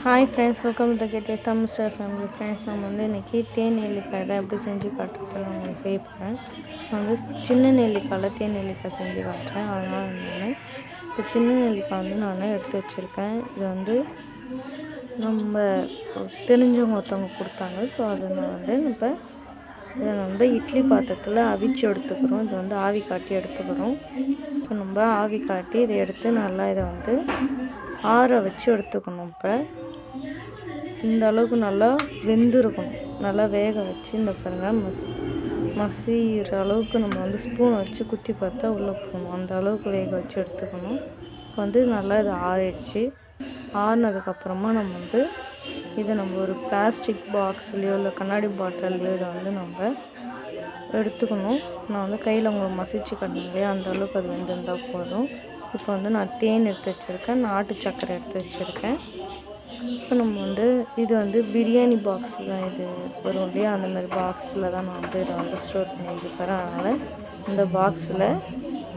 Hi friends, welcome to get Tamil star family. Friends, நம்ம வந்து இன்றைக்கி தேன் நெல்லிக்காய் தான் எப்படி செஞ்சு காட்டுறது நான் உங்களுக்கு செய்ய போகிறேன். நான் வந்து சின்ன நெல்லிக்காயில் தேன் நெல்லிக்காய் செஞ்சு காட்டுறேன். அதனால் நான் இப்போ சின்ன நெல்லிக்காய் வந்து நான் எடுத்து வச்சுருக்கேன். இது வந்து நம்ம தெரிஞ்சவங்க ஒருத்தவங்க கொடுத்தாங்க. ஸோ அதனால் வந்து இப்போ இதை நம்ம இட்லி பாத்திரத்தில் அவிச்சு எடுத்துக்கிறோம். இது வந்து ஆவி காட்டி எடுத்துக்கிறோம். இப்போ நம்ம ஆவி காட்டி இதை எடுத்து நல்லா இதை வந்து ஆற வச்சு எடுத்துக்கணும். இப்போ இந்த அளவுக்கு நல்லா வெந்திருக்கணும். நல்லா வேக வச்சு இந்த பாருங்கள் மசிகிற அளவுக்கு நம்ம வந்து ஸ்பூன் வச்சு குத்தி பார்த்தா உள்ளே போகணும். அந்த அளவுக்கு வேக வச்சு எடுத்துக்கணும். இப்போ வந்து நல்லா இது ஆறிடுச்சு. ஆறினதுக்கப்புறமா நம்ம வந்து இதை நம்ம ஒரு பிளாஸ்டிக் பாக்ஸ்லேயோ இல்லை கண்ணாடி பாட்டில்லையோ இதை வந்து நம்ம எடுத்துக்கணும். நான் வந்து கையில் உங்களுக்கு மசிச்சு கட்டினே அந்த அளவுக்கு அது வெந்திருந்தால் போதும். இப்போ வந்து நான் தேன் எடுத்து வச்சுருக்கேன், நாட்டு சர்க்கரை எடுத்து வச்சுருக்கேன். இப்போ நம்ம வந்து இது வந்து பிரியாணி பாக்ஸ் தான் இது வரும் இல்லையா, அந்த மாதிரி பாக்ஸில் தான் நான் வந்து இதை வந்து ஸ்டோர் பண்ணி வச்சுக்கிறேன். அதனால் இந்த பாக்ஸில்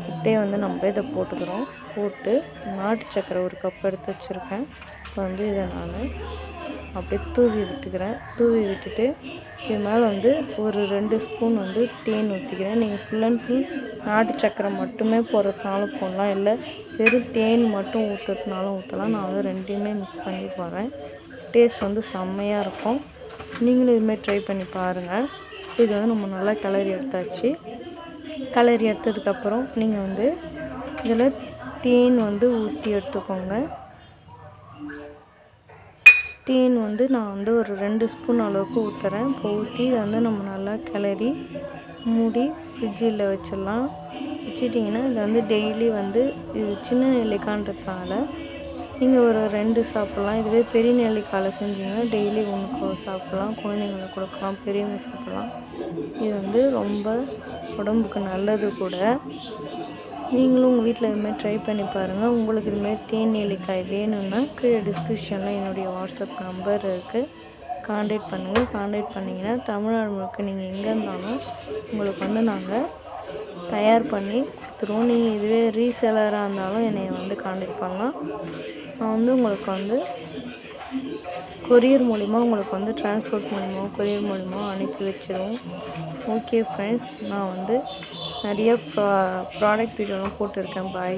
இப்படியே வந்து நம்ம இதை போட்டுக்கிறோம். போட்டு நாட்டு சர்க்கரை ஒரு கப் எடுத்து வச்சுருக்கேன். இப்போ வந்து இதை நான் அப்படியே தூவி விட்டுக்கிறேன். தூவி விட்டுட்டு இது மேலே வந்து ஒரு 2 ஸ்பூன் வந்து தேன் ஊற்றிக்கிறேன். நீங்கள் ஃபுல் அண்ட் ஃபுல் நாட்டு சர்க்கரை மட்டுமே போடுறதுனாலும் போடலாம், இல்லை வெறும் தேன் மட்டும் ஊற்றுறதுனாலும் ஊற்றலாம். நான் வந்து ரெண்டையுமே மிக்ஸ் பண்ணி போடுறேன். டேஸ்ட் வந்து செம்மையாக இருக்கும். நீங்களும் இதுமாதிரி ட்ரை பண்ணி பாருங்கள். இது வந்து நம்ம நல்லா கிளறி எடுத்தாச்சு. கிளறி எடுத்ததுக்கப்புறம் நீங்கள் வந்து இதில் தேன் வந்து ஊற்றி எடுத்துக்கோங்க. தேன் வந்து நான் வந்து ஒரு 2 ஸ்பூன் அளவுக்கு ஊற்றுறேன். இப்போ ஊற்றி இதை வந்து நம்ம நல்லா கிளறி மூடி ஃப்ரிட்ஜில் வச்சிடலாம். வச்சிட்டிங்கன்னா இதை வந்து டெய்லி வந்து இது சின்ன நெல்லிக்காய்ன்றதுனால நீங்கள் ஒரு 2 சாப்பிட்லாம். இதுவே பெரிய நெல்லிக்காயில் செஞ்சிங்கன்னா டெய்லி 1 சாப்பிட்லாம். குழந்தைங்களுக்கு கொடுக்கலாம், பெரியவங்க சாப்பிட்லாம். இது வந்து ரொம்ப உடம்புக்கு நல்லது கூட. நீங்களும் உங்கள் வீட்டில் இதுமாதிரி ட்ரை பண்ணி பாருங்கள். உங்களுக்கு இதுமாதிரி தேன் நெல்லிக்காய் வேணும்னா கீழே டிஸ்கிரிப்ஷனில் என்னுடைய வாட்ஸ்அப் நம்பர் இருக்குது, கான்டாக்ட் பண்ணுங்கள். கான்டாக்ட் பண்ணிங்கன்னா தமிழ்நாடு முழுக்க நீங்கள் எங்கே இருந்தாலும் உங்களுக்கு வந்து நாங்கள் தயார் பண்ணி கொடுத்துருவோம். நீங்கள் இதுவே ரீசேலராக இருந்தாலும் என்னை வந்து கான்டாக்ட் பண்ணலாம். நான் வந்து உங்களுக்கு வந்து கொரியர் மூலிமா உங்களுக்கு வந்து டிரான்ஸ்போர்ட் மூலிமா கொரியர் மூலிமா அனுப்பி வச்சிருவோம். ஓகே ஃப்ரெண்ட்ஸ், நான் வந்து நிறைய ப்ராடக்ட் வீடியோலாம் போட்டிருக்கேன். பாய்.